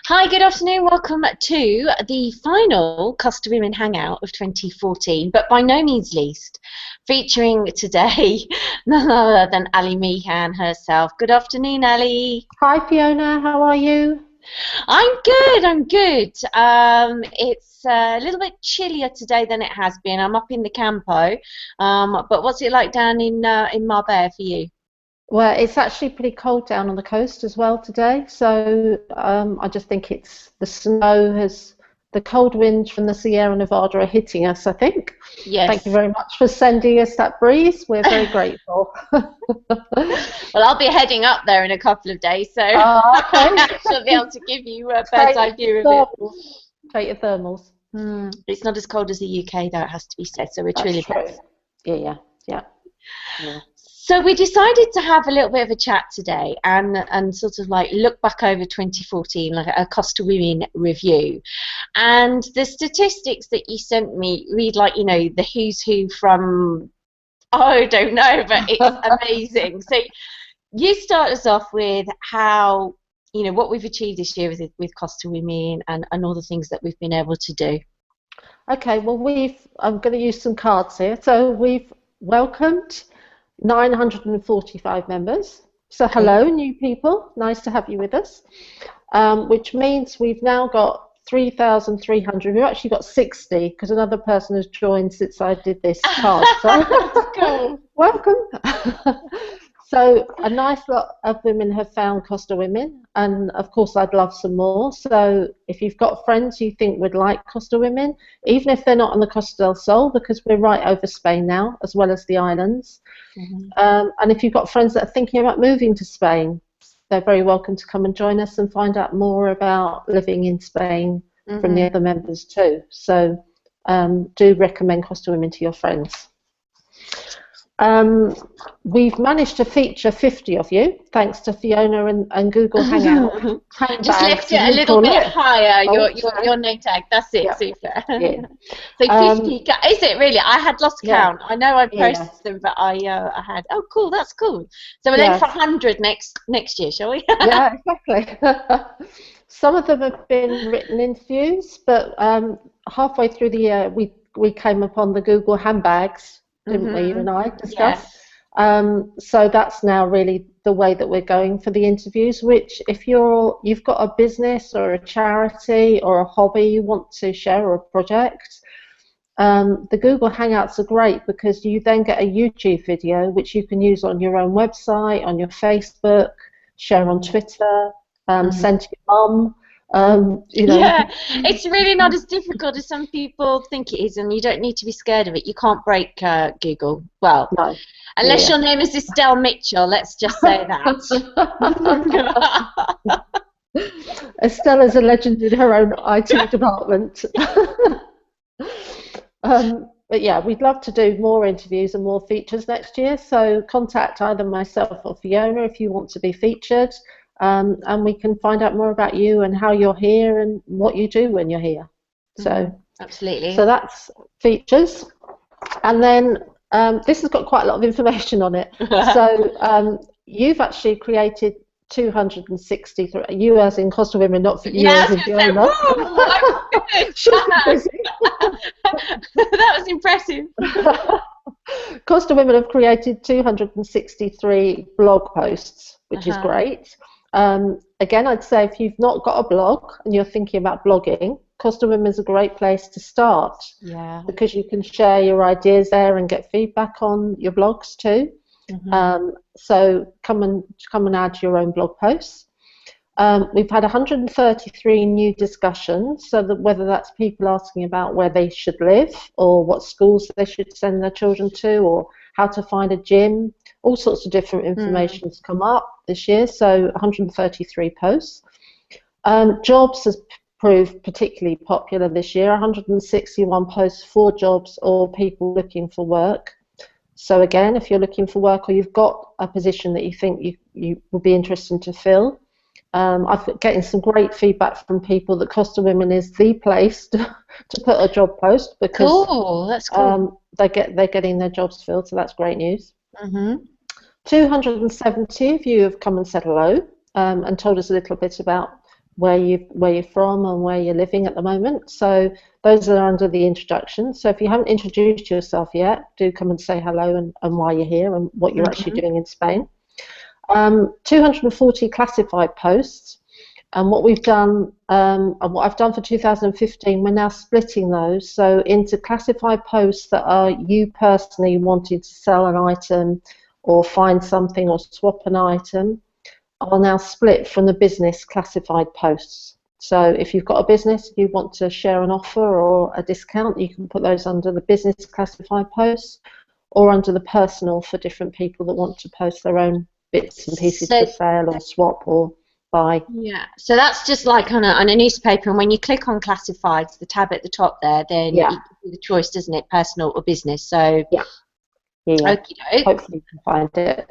Hi, good afternoon. Welcome to the final Costa Women Hangout of 2014, but by no means least, featuring today none other than Ali Meehan herself. Good afternoon, Ali. Hi Fiona, how are you? I'm good, I'm good. It's a little bit chillier today than it has been. I'm up in the Campo, but what's it like down in Marbella for you? Well, it's actually pretty cold down on the coast as well today, so I just think the cold winds from the Sierra Nevada are hitting us, I think. Thank you Yes. very much for sending us that breeze. We're very grateful. Well, I'll be heading up there in a couple of days, so Okay. I shall be able to give you a bird's eye view of it. Take your thermals. It's not as cold as the UK, though, it has to be said, so we're That's truly true. blessed. Yeah. So we decided to have a little bit of a chat today and sort of like look back over 2014, like a Costa Women review. And the statistics that you sent me read like, the who's who from, oh, I don't know, but it's amazing. So you start us off with how, what we've achieved this year with Costa Women and all the things that we've been able to do. Okay, well, I'm going to use some cards here. So we've welcomed 945 members. So hello, new people. Nice to have you with us. Which means we've now got 3,300. We've actually got 60 because another person has joined since I did this card. So Cool. welcome. So a nice lot of women have found Costa Women, and of course I'd love some more. So if you've got friends you think would like Costa Women, even if they're not on the Costa del Sol, because we're right over Spain now, as well as the islands. And if you've got friends that are thinking about moving to Spain, they're very welcome to come and join us and find out more about living in Spain from the other members too. So do recommend Costa Women to your friends. We've managed to feature 50 of you, thanks to Fiona and Google Hangout. Just lift it a little bit higher, your name tag. That's it, super. Yeah. So 50, is it really? I had lost count. I know I posted them, but I had, oh cool, that's cool. So we'll aim for 100 next year, shall we? Yeah, exactly. Some of them have been written interviews, but halfway through the year we came upon the Google handbags, didn't we, you and I discussed? So that's now really the way that we're going for the interviews, which if you've got a business or a charity or a hobby you want to share or a project, the Google Hangouts are great because you then get a YouTube video which you can use on your own website, on your Facebook, share on Twitter, send to your mum. Yeah, it's really not as difficult as some people think it is, and you don't need to be scared of it. You can't break Google. Well, no. Unless your name is Estelle Mitchell, let's just say that. Estelle is a legend in her own IT department. But yeah, we'd love to do more interviews and more features next year, so contact either myself or Fiona if you want to be featured. And we can find out more about you and how you're here and what you do when you're here. So absolutely. So that's features, and then this has got quite a lot of information on it. So you've actually created 263. You as in Costa Women, not for you as in Fiona. That was impressive. Costa Women have created 263 blog posts, which is great. Again, I'd say if you've not got a blog and you're thinking about blogging, Costa Women is a great place to start. Yeah. Because you can share your ideas there and get feedback on your blogs too. So come and add your own blog posts. We've had 133 new discussions, so that whether that's people asking about where they should live or what schools they should send their children to or how to find a gym, all sorts of different information has come up this year, so 133 posts. Jobs has proved particularly popular this year, 161 posts for jobs or people looking for work. So again, if you're looking for work or you've got a position that you think you would be interested to fill, I've been getting some great feedback from people that Costa Women is the place to put a job post because that's cool. they're getting their jobs filled, so that's great news. 270 of you have come and said hello and told us a little bit about where you're from and where you're living at the moment. So those are under the introduction. So if you haven't introduced yourself yet, do come and say hello and why you're here and what you're actually doing in Spain. 240 classified posts. And what we've done, and what I've done for 2015, we're now splitting those so into classified posts that are you personally wanting to sell an item or find something or swap an item, are now split from the business classified posts. So if you've got a business, you want to share an offer or a discount, you can put those under the business classified posts or under the personal for different people that want to post their own bits and pieces for sale or swap or buy. Yeah, so that's just like on a newspaper, and when you click on classifieds, the tab at the top there, then it gives you the choice, doesn't it, personal or business? So yeah. okey-doke. Hopefully you can find it.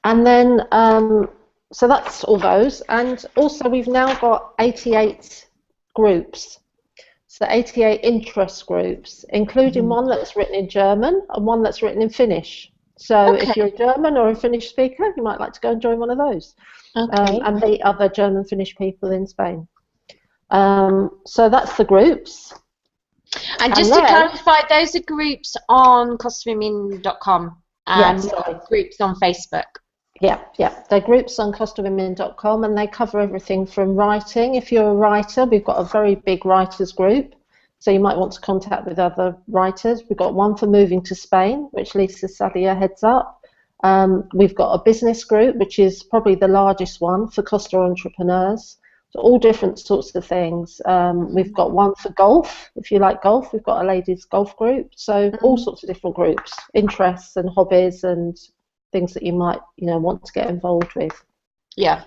And then so that's all those, and also we've now got 88 groups, so 88 interest groups, including one that's written in German and one that's written in Finnish. So if you're a German or a Finnish speaker, you might like to go and join one of those, and meet other German Finnish people in Spain. So that's the groups. And just to clarify, those are groups on costawomen.com and groups on Facebook. Yeah, they're groups on costawomen.com, and they cover everything from writing. If you're a writer, we've got a very big writers group, so you might want to contact with other writers. We've got one for moving to Spain, which Lisa Sadia heads up. We've got a business group, which is probably the largest one for Costa entrepreneurs. So all different sorts of things. We've got one for golf. If you like golf, we've got a ladies golf group. So all sorts of different groups, interests and hobbies and things that you might, want to get involved with. Yeah.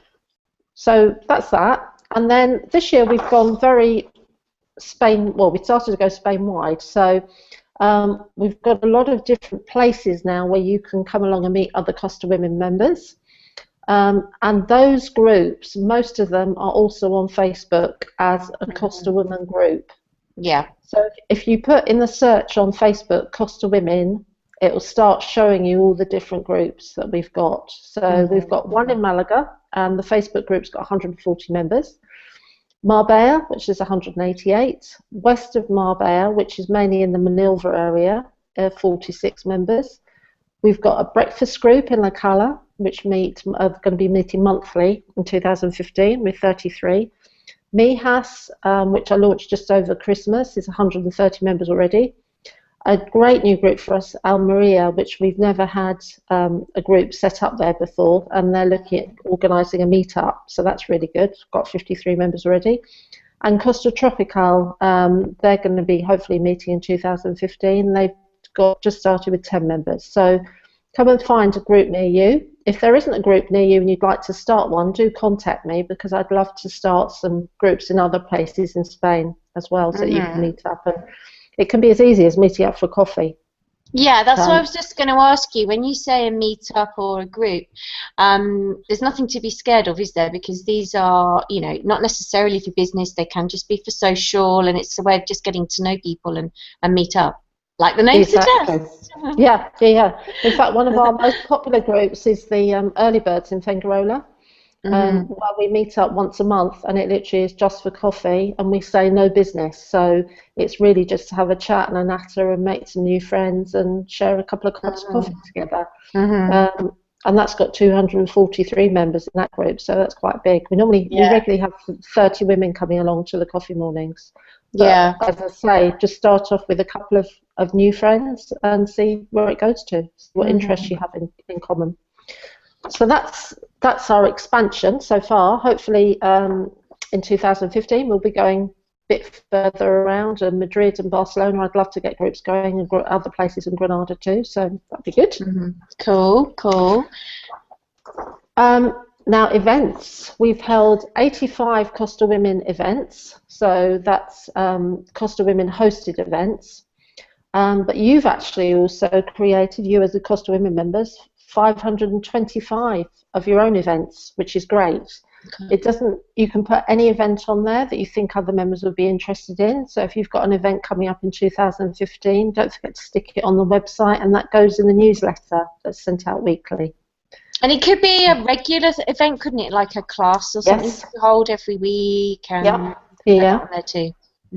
So that's that. And then this year we've gone very Spain. Well, we started to go Spain-wide. So we've got a lot of different places now where you can come along and meet other Costa Women members. And those groups, most of them are also on Facebook as a Costa Women group. Yeah. So if you put in the search on Facebook, Costa Women, it will start showing you all the different groups that we've got. So we've got one in Malaga, and the Facebook group's got 140 members. Marbella, which is 188. West of Marbella, which is mainly in the Manilva area, 46 members. We've got a breakfast group in La Cala, which are going to be meeting monthly in 2015 with 33. Mijas, which I launched just over Christmas, is 130 members already. A great new group for us, Almeria, which we've never had a group set up there before, and they're looking at organising a meetup, so that's really good. Got 53 members already. And Costa Tropical, they're going to be hopefully meeting in 2015. They've just started with 10 members. So come and find a group near you. If there isn't a group near you and you'd like to start one, do contact me, because I'd love to start some groups in other places in Spain as well, so that you can meet up. And it can be as easy as meeting up for coffee. Yeah, that's what I was just going to ask you. When you say a meet-up or a group, there's nothing to be scared of, is there? Because these are, not necessarily for business. They can just be for social, and it's a way of just getting to know people and meet up, like the name suggests. Yeah. In fact, one of our most popular groups is the Early Birds in Fengarola. Where we meet up once a month, and it literally is just for coffee, and we say no business, so it's really just to have a chat and a natter and make some new friends and share a couple of cups of coffee together. And that's got 243 members in that group, so that's quite big. We regularly have 30 women coming along to the coffee mornings. But, as I say, just start off with a couple of new friends and see where it goes to, what interests you have in common. So that's our expansion so far. Hopefully in 2015 we'll be going a bit further around, Madrid and Barcelona. I'd love to get groups going, and other places in Granada too, so that'd be good. Cool. Now events. We've held 85 Costa Women events, so that's Costa Women hosted events. But you've actually also created, you as the Costa Women members, 525 of your own events, which is great. You can put any event on there that you think other members would be interested in. So if you've got an event coming up in 2015, don't forget to stick it on the website, and that goes in the newsletter that's sent out weekly. And it could be a regular event, couldn't it? Like a class or something Yes. to hold every week, and Yep. put that Yeah. on there too.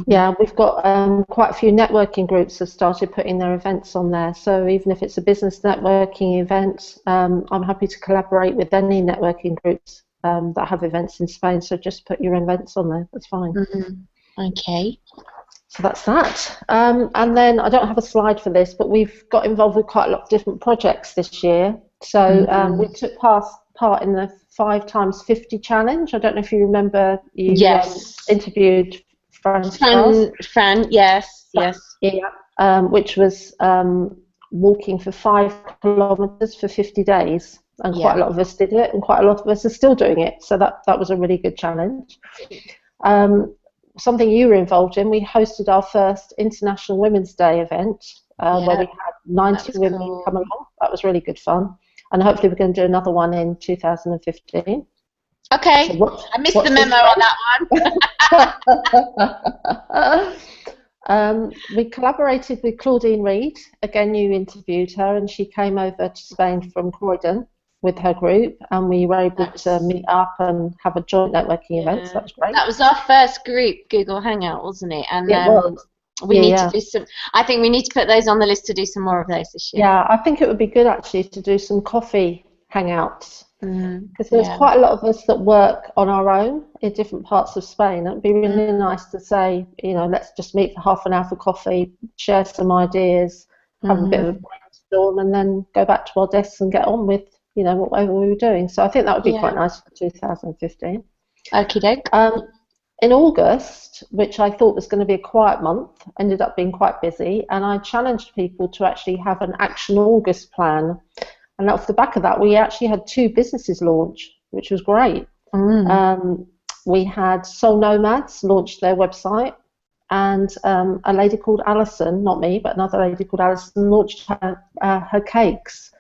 Yeah, we've got quite a few networking groups have started putting their events on there. So even if it's a business networking event, I'm happy to collaborate with any networking groups that have events in Spain. So just put your events on there. That's fine. Okay. So that's that. And then I don't have a slide for this, but we've got involved with quite a lot of different projects this year. So we took part in the 5x50 challenge. I don't know if you remember, you Yes. interviewed Francoise. Fran, yes, yes. Yeah, which was walking for 5 kilometres for 50 days. And quite a lot of us did it, and quite a lot of us are still doing it. So that was a really good challenge. Something you were involved in, we hosted our first International Women's Day event where we had 90 women come along. That was really good fun. And hopefully we're going to do another one in 2015. Okay, so I missed the memo on that one. We collaborated with Claudine Reid. Again, you interviewed her, and she came over to Spain from Croydon with her group, and we were able to meet up and have a joint networking event. So that was great. That was our first group Google Hangout, wasn't it? And it was. We need to do some. I think we need to put those on the list to do some more of those this year. Yeah, I think it would be good actually to do some coffee hangouts, because there's quite a lot of us that work on our own in different parts of Spain. It would be really nice to say, let's just meet for half an hour for coffee, share some ideas, have a bit of a brainstorm, and then go back to our desks and get on with whatever we were doing. So I think that would be quite nice for 2015. Okie doke. In August, which I thought was going to be a quiet month, ended up being quite busy, and I challenged people to actually have an Action August plan. And off the back of that, we actually had 2 businesses launch, which was great. We had Soul Nomads launch their website, and a lady called Alison, not me, but another lady called Alison, launched her cakes.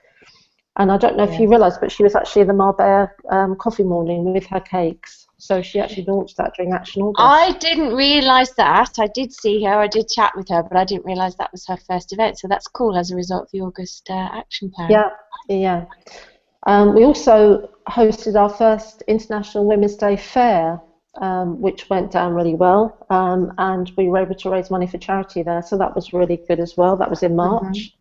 And I don't know if you realise, but she was actually in the Marbella coffee morning with her cakes. So she actually launched that during Action August. I didn't realise that. I did see her, I did chat with her, but I didn't realise that was her first event. So that's cool as a result of the August action plan. Yeah. We also hosted our first International Women's Day fair, which went down really well. And we were able to raise money for charity there. So that was really good as well. That was in March.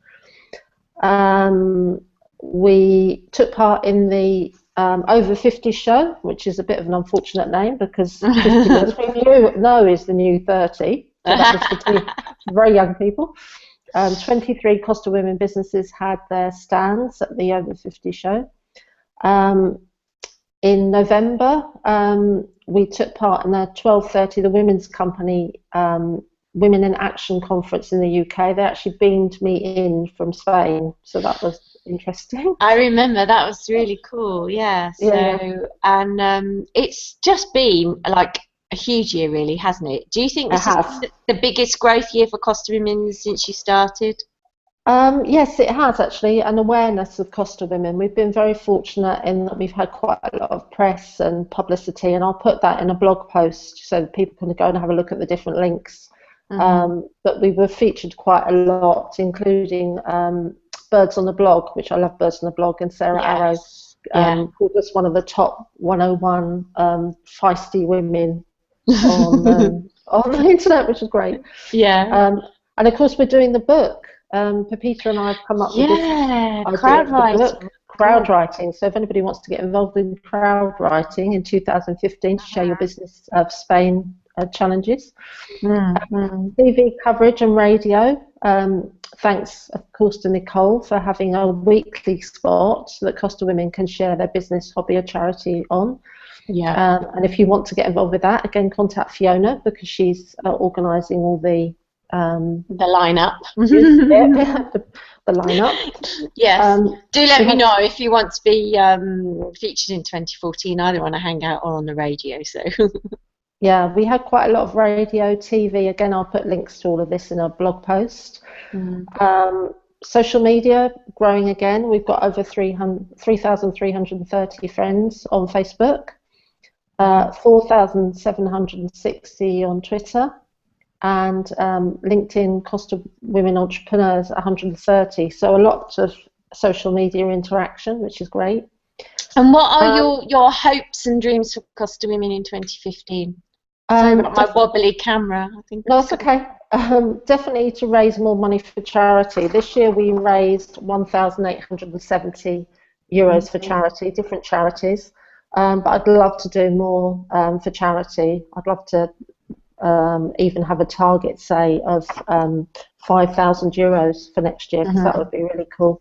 We took part in the Over 50 show, which is a bit of an unfortunate name because 50 as we know is the new 30. So that was for very young people. 23 Costa Women businesses had their stands at the Over 50 show. In November, we took part in the 12:30, the Women's Company Women in Action conference in the UK. They actually beamed me in from Spain, so that was interesting. I remember that was really cool. And it's just been like a huge year, really, hasn't it? Do you think this is the biggest growth year for Costa Women since you started? Yes, it has actually, an awareness of Costa Women. We've been very fortunate in that we've had quite a lot of press and publicity, and I'll put that in a blog post so that people can go and have a look at the different links. But we were featured quite a lot, including Birds on the Blog, which I love Birds on the Blog, and Sarah Arrow called us one of the top 101 feisty women on the internet, which is great. And of course we're doing the book. Pepita and I have come up with this crowd writing. So if anybody wants to get involved in crowd writing in 2015 to share your business of Spain challenges. TV coverage and radio. Thanks, of course, to Nicole for having a weekly spot so that Costa Women can share their business, hobby, or charity on. And if you want to get involved with that, again, contact Fiona because she's organising all the lineup. the lineup. Yes. Do let me know if you want to be featured in 2014, either on a hangout or on the radio. So. Yeah, we had quite a lot of radio, TV. Again, I'll put links to all of this in a blog post. Social media, growing again. We've got over 3,330 friends on Facebook, 4,760 on Twitter, and LinkedIn Costa Women Entrepreneurs 130. So a lot of social media interaction, which is great. And what are Um, your hopes and dreams for Costa Women in 2015? Sorry um, about my wobbly camera. I think No, I've it's got. okay. Definitely to raise more money for charity. This year we raised 1,870 euros for Mhm. charity, different charities. But I'd love to do more for charity. I'd love to even have a target, say, of 5,000 euros for next year, because that would Mhm. be really cool.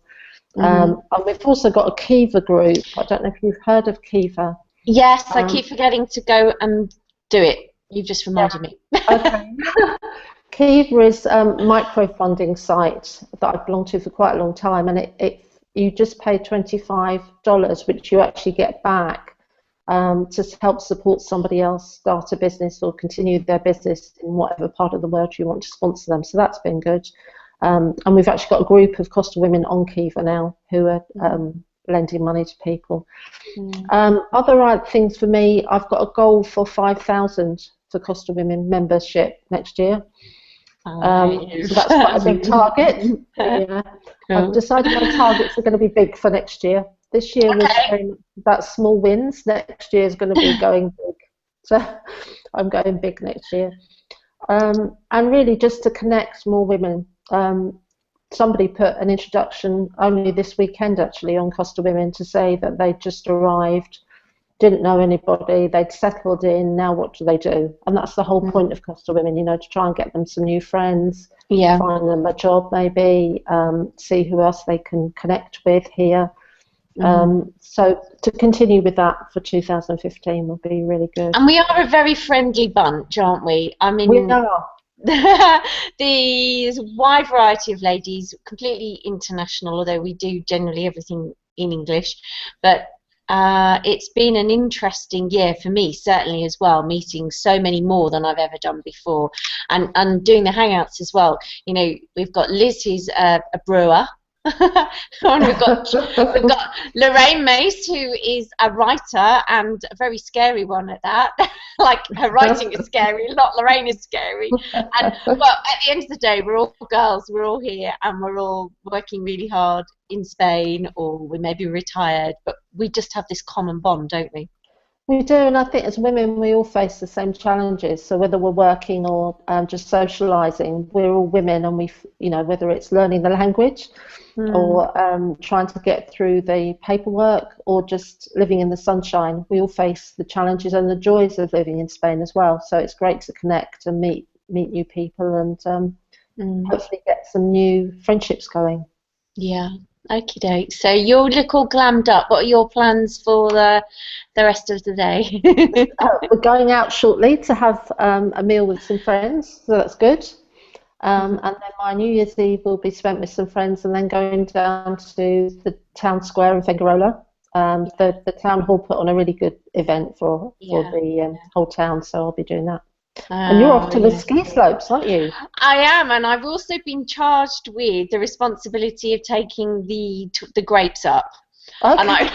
Mhm. And we've also got a Kiva group. I don't know if you've heard of Kiva. Yes, I Um, keep forgetting to go and do it. You've just yeah, reminded me. okay. Kiva is a microfunding site that I've belonged to for quite a long time, and it you just pay $25, which you actually get back to help support somebody else start a business or continue their business in whatever part of the world you want to sponsor them. So that's been good. And we've actually got a group of Costa women on Kiva now who are Mm. lending money to people. Mm. Other things for me, I've got a goal for 5,000 for Costa Women membership next year. Five. So that's quite a big target. Yeah, I've Cool. decided my targets are going to be big for next year. This year was Okay. very much about small wins. Next year is going to be going big. So I'm going big next year. And really just to connect more women. Somebody put an introduction only this weekend actually on Costa Women to say that they just arrived, didn't know anybody, they'd settled in, now what do they do? And that's the whole Mm. point of Costa Women, to try and get them some new friends, Yeah. find them a job maybe, see who else they can connect with here. Mhm. So to continue with that for 2015 will be really good. And we are a very friendly bunch, aren't we? I We mean, are. there's a wide variety of ladies, completely international, although we do generally everything in English. But it's been an interesting year for me, certainly as well, meeting so many more than I've ever done before, and doing the hangouts as well. We've got Liz, who's a brewer. And we've got Lorraine Mace, who is a writer and a very scary one at that. Like her writing is scary, not Lorraine is scary. And well, at the end of the day, we're all girls, we're all here, and we're all working really hard in Spain, or we may be retired, but we just have this common bond, don't we? We do, and I think as women, we all face the same challenges. So whether we're working or just socialising, we're all women, and whether it's learning the language Mm. or trying to get through the paperwork or just living in the sunshine, we all face the challenges and the joys of living in Spain as well. So it's great to connect and meet new people and Mm. hopefully get some new friendships going. Yeah. Okie doke. So you look all glammed up. What are your plans for the rest of the day? We're going out shortly to have a meal with some friends, so that's good. And then my New Year's Eve will be spent with some friends and then going down to the town square in Figueroa. The town hall put on a really good event for Yeah. the whole town, so I'll be doing that. And you're off Oh, to the yeah. ski slopes, aren't you? I am, and I've also been charged with the responsibility of taking the grapes up. And Okay.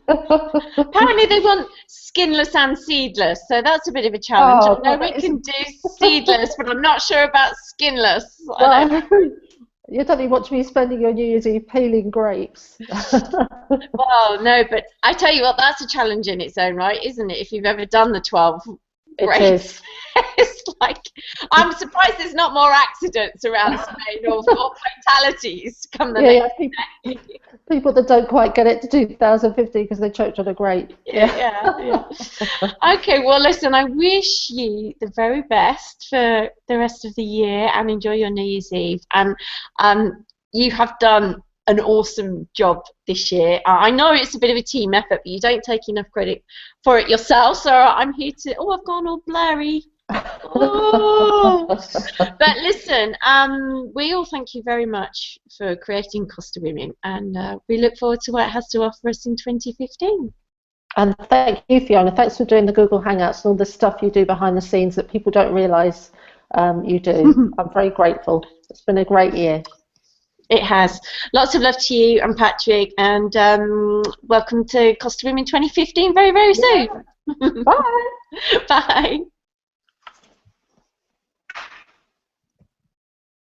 I apparently they want skinless and seedless, so that's a bit of a challenge. I Oh, know God, we that is. can do seedless, but I'm not sure about skinless. I don't Well, know. you don't even want to be spending your New Year's Eve peeling grapes. Well, no, but I tell you what, that's a challenge in its own right, isn't it? If you've ever done the 12 It grapes, is. it's like I'm surprised there's not more accidents around Spain or fatalities come the Yeah, next yeah. People that don't quite get it to 2015 because they choked on a grape. day. Yeah. Yeah, yeah. Okay, well, listen, I wish you the very best for the rest of the year and enjoy your New Year's Eve. And you have done an awesome job this year. I know it's a bit of a team effort, but you don't take enough credit for it yourself. So I'm here to. Oh, I've gone all blurry. Oh. But listen, we all thank you very much for creating Costa Women, and we look forward to what it has to offer us in 2015. And thank you, Fiona. Thanks for doing the Google Hangouts and all the stuff you do behind the scenes that people don't realise you do. I'm very grateful. It's been a great year. It has. Lots of love to you and Patrick, and welcome to Costa Women 2015 very, very Yeah. soon. Bye. Bye.